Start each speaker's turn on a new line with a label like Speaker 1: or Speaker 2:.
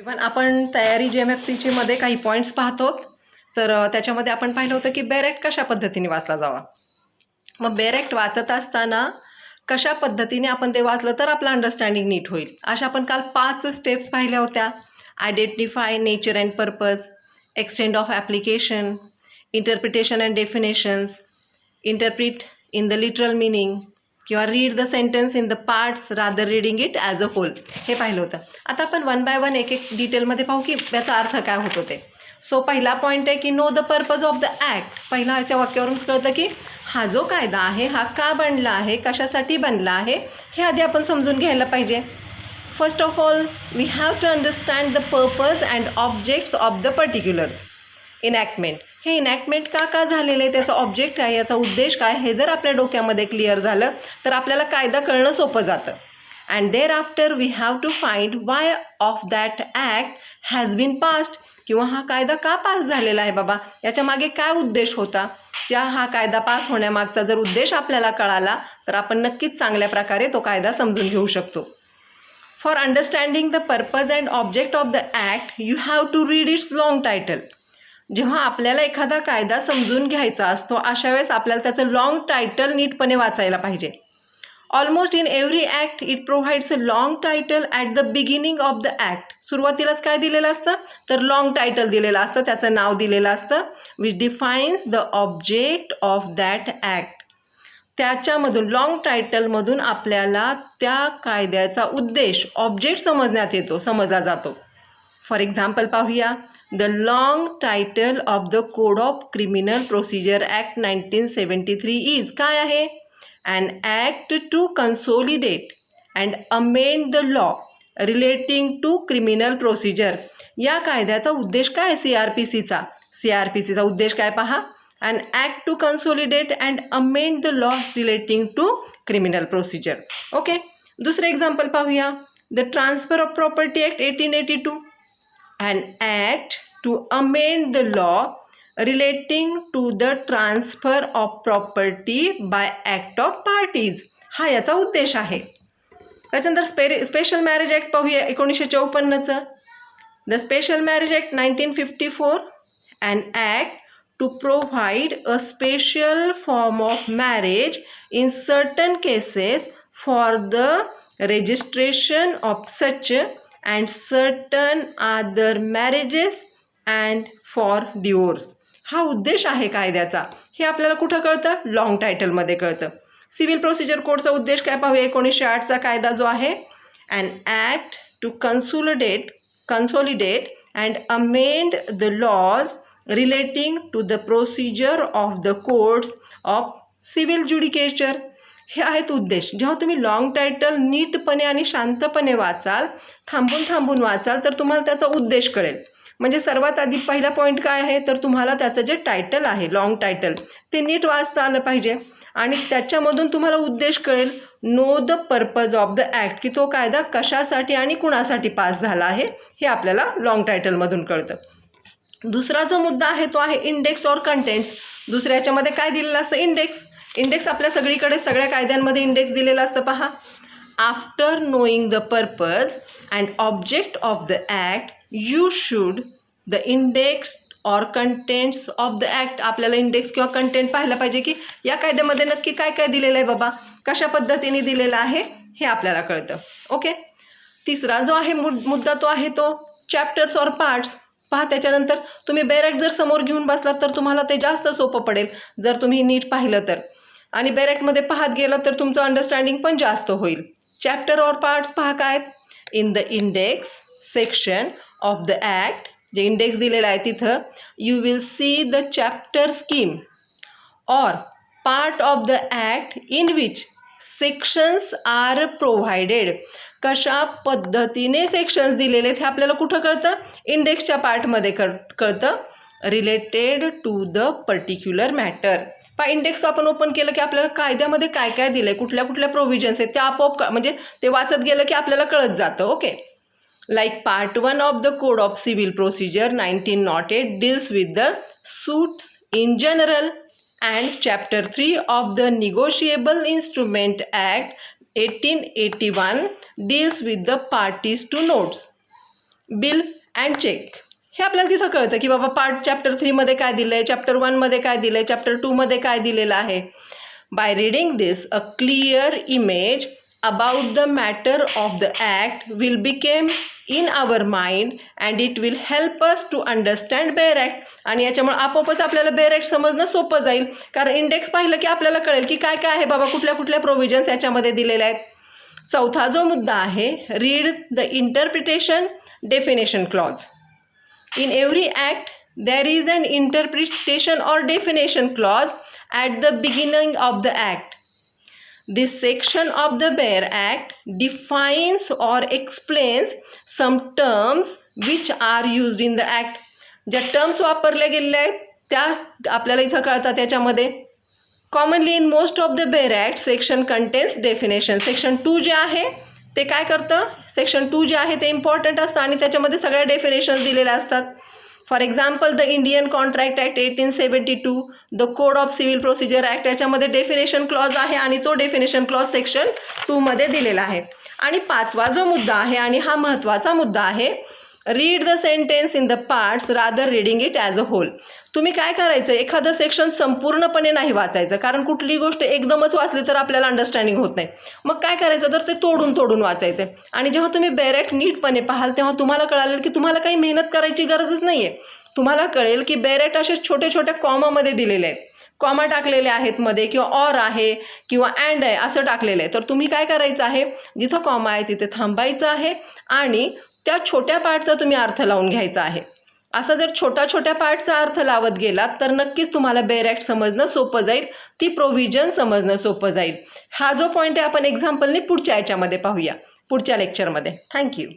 Speaker 1: Even आपण तयारी GMFCची मध्ये काही पॉईंट्स पाहतो. तर त्याच्यामध्ये आपण पाहिलं होतं की बेरेक्ट कशा पद्धतीने वाचला जावा. मग बेरेक्ट वाचत असताना कशा पद्धतीने आपण ते वाचलं तर आपलं अंडरस्टँडिंग नीट होईल. अशा आपण काल 5 स्टेप्स पाहिल्या होत्या. Identify nature and purpose, extend of application, interpretation and definitions, interpret in the literal meaning किंवा read the sentence in the parts rather reading it as a whole, हे पाहिलं होतं. आता आपण वन बाय वन एक एक डिटेलमध्ये पाहू की याचा अर्थ काय होतो ते. सो पहिला पॉईंट आहे की know the purpose of the act. पहिला याच्या वाक्यावरून कळतं की हा जो कायदा आहे हा का बनला आहे, कशासाठी बनला आहे, हे आधी आपण समजून घ्यायला पाहिजे. First of all we have to understand the purpose and objects of the particulars enactment. हे इनॅक्टमेंट का झालेलं आहे, त्याचा ऑब्जेक्ट काय, याचा उद्देश काय, हे जर आपल्या डोक्यामध्ये क्लिअर झालं तर आपल्याला कायदा कळणं सोपं जातं. And thereafter we have to find why of that act has been passed. किंवा हा कायदा का पास झालेला आहे बाबा, याच्या मागे काय उद्देश होता. हा कायदा पास होण्यामागचा जर उद्देश आपल्याला कळाला तर आपण नक्कीच चांगल्या प्रकारे तो कायदा समजून घेऊ शकतो. For understanding the purpose and object of the act you have to read its long title. जेव्हा आपल्याला एखादा कायदा समजून घ्यायचा असतो अशा वेळेस आपल्याला त्याचं लाँग टायटल नीटपणे वाचायला पाहिजे. Almost in every act it provides a long title at the beginning of the act. सुरुवातीलाच काय दिलेलं असतं तर लाँग टायटल दिलेलं असतं, त्याचं नाव दिलेलं असतं, which defines the object of that act. त्याच्यामधून लाँग टायटलमधून आपल्याला त्या कायद्याचा उद्देश ऑब्जेक्ट समजला जातो. फॉर एक्झाम्पल पाहूया. The long title of the code of criminal procedure act 1973 is काय आहे. An act to consolidate and amend the law relating to criminal procedure. या कायद्याचा उद्देश काय आहे CRPCचा उद्देश काय पहा. An act to consolidate and amend the law relating to criminal procedure. Okay, दुसरं एक्झाम्पल पाहूया. The Transfer of Property Act 1882. An act to amend the law relating to the transfer of property by act of parties. हा याचा उद्देश आहे. त्याच्यानंतर special marriage act पाहूया 1954चं. The special marriage act 1954, an act to provide a special form of marriage in certain cases for the registration of such and certain other marriages and for divorce. हा उद्देश आहे कायद्याचा. हे आपल्याला कुठं कळतं, लाँग टायटलमध्ये कळतं. सिव्हिल प्रोसिजर कोडचा उद्देश काय पाहूया. 1908चा कायदा जो आहे, an act to consolidate and amend the laws relating to the procedure of the courts of civil judicature. हे आहेत उद्देश. जेव्हा तुम्ही लाँग टायटल नीटपणे आणि शांतपणे वाचाल, थांबून वाचाल, तर तुम्हाला त्याचा उद्देश कळेल. म्हणजे सर्वात आधी पहिला पॉईंट काय आहे तर तुम्हाला त्याचं जे टायटल आहे लाँग टायटल ते नीट वाचता आलं पाहिजे आणि त्याच्यामधून तुम्हाला उद्देश कळेल. Know the purpose of the act, की तो कायदा कशासाठी आणि कुणासाठी पास झाला आहे हे आपल्याला लाँग टायटलमधून कळतं. दुसरा जो मुद्दा आहे तो आहे इंडेक्स ऑर कंटेंट्स. दुसऱ्याच्यामध्ये काय दिलेलं असतं, इंडेक्स आपल्या सगळ्या कायद्यांमध्ये इंडेक्स दिलेला असतं पहा. After knowing the purpose and object of the act you should the index or contents of the act. आपल्याला इंडेक्स किंवा कंटेंट पाहायला पाहिजे की या कायद्यामध्ये नक्की काय काय दिलेलं आहे बाबा, कशा पद्धतीने दिलेलं आहे हे आपल्याला कळतं. ओके, तिसरा जो आहे मुद्दा तो आहे तो चॅप्टर्स ऑर पार्ट्स. पहा, त्याच्यानंतर तुम्ही बेरेक्ट जर समोर घेऊन बसलात तर तुम्हाला ते जास्त सोपं पडेल जर तुम्ही नीट पाहिलं तर, आणि बेरेक्टमध्ये पाहत गेलं तर तुमचं अंडरस्टँडिंग पण जास्त होईल. चॅप्टर ऑर पार्ट्स पहा काय. In the index section of the act, जे इंडेक्स दिलेलं आहे तिथं, you will see the chapter scheme or part of the act in which sections are provided. कशा पद्धतीने सेक्शन्स दिलेले हे आपल्याला कुठं कळतं, इंडेक्सच्या पार्टमध्ये कळतं. Related to the particular matter. Index आपण ओपन केलं की आपल्याला कायद्यामध्ये काय काय दिलं आहे, कुठल्या प्रोव्हिजन्स आहेत ते आपोआप म्हणजे ते वाचत गेलं की आपल्याला कळत जातं. Okay, like part 1 of the code of civil procedure 1908 deals with the suits in general and chapter 3 of the negotiable instrument act 1881 deals with the parties to notes. Bill and cheque. हे आपल्याला तिथं कळतं की बाबा part chapter 3मध्ये काय दिलं आहे, chapter 1मध्ये काय दिलं आहे, चॅप्टर 2मध्ये काय दिलेलं आहे. By reading this a clear image about the matter of the act will become in our mind and it will help us to understand Bayer Act. आणि याच्यामुळे आपोआपच आपल्याला बेअर ॲक्ट समजणं सोपं जाईल, कारण इंडेक्स पाहिलं की आपल्याला कळेल की काय काय आहे बाबा, कुठल्या कुठल्या प्रोव्हिजन्स याच्यामध्ये दिलेले आहेत. चौथा जो मुद्दा आहे, read the interpretation definition clause. In every act there is an interpretation or definition clause at the beginning of the act. This section of the Bayer Act defines or explains some terms which are used in the act. ज्या terms वापरल्या गेलेल्या आहेत त्या आपल्याला इथं कळतात त्याच्यामध्ये. Commonly in most of the Bayer Act section contains definition. Section 2 जे आहे ते काय करतं, सेक्शन 2 जे आहे ते इम्पॉर्टंट असतं आणि त्याच्यामध्ये सगळ्या डेफिनेशन्स दिलेल्या असतात. For example the Indian contract act 1872, the code of civil procedure act, याच्यामध्ये डेफिनेशन क्लॉज आहे आणि तो डेफिनेशन क्लॉज सेक्शन 2मध्ये दिलेला आहे. आणि पाचवा जो मुद्दा आहे आणि हा महत्त्वाचा मुद्दा आहे, read the sentence in the parts rather reading it as a hole. तुम्ही काय करायचं, एखादं सेक्शन संपूर्णपणे नाही वाचायचं, कारण कुठली गोष्ट एकदमच वाचली तर आपल्याला अंडरस्टँडिंग होत नाही. मग काय करायचं, तर ते तोडून तोडून वाचायचं. आणि जेव्हा तुम्ही बेअर ॲक्ट नीटपणे पाहाल तेव्हा तुम्हाला कळालं की तुम्हाला काही मेहनत करायची गरजच नाही आहे. तुम्हाला कळेल की बेअर ॲक्ट असे छोटे छोटे कॉमामध्ये दिलेले आहेत, कॉमा टाकलेले आहेत मध्ये, किंवा ऑर आहे किंवा अँड आहे असं टाकलेलं आहे. तर तुम्ही काय करायचं आहे, जिथं कॉमा आहे तिथे थांबायचं आहे आणि त्या छोट्या पार्टचा तुम्ही अर्थ लावून घ्यायचा आहे. असं जर छोट्या पार्टचा अर्थ लावत गेलात तर नक्कीच तुम्हाला बेअर ॲक्ट समजणं सोपं जाईल, ती प्रोव्हिजन समजणं सोपं जाईल. हा जो पॉईंट आहे आपण एक्झाम्पलने पुढच्या याच्यामध्ये पाहूया, पुढच्या लेक्चरमध्ये. थँक्यू.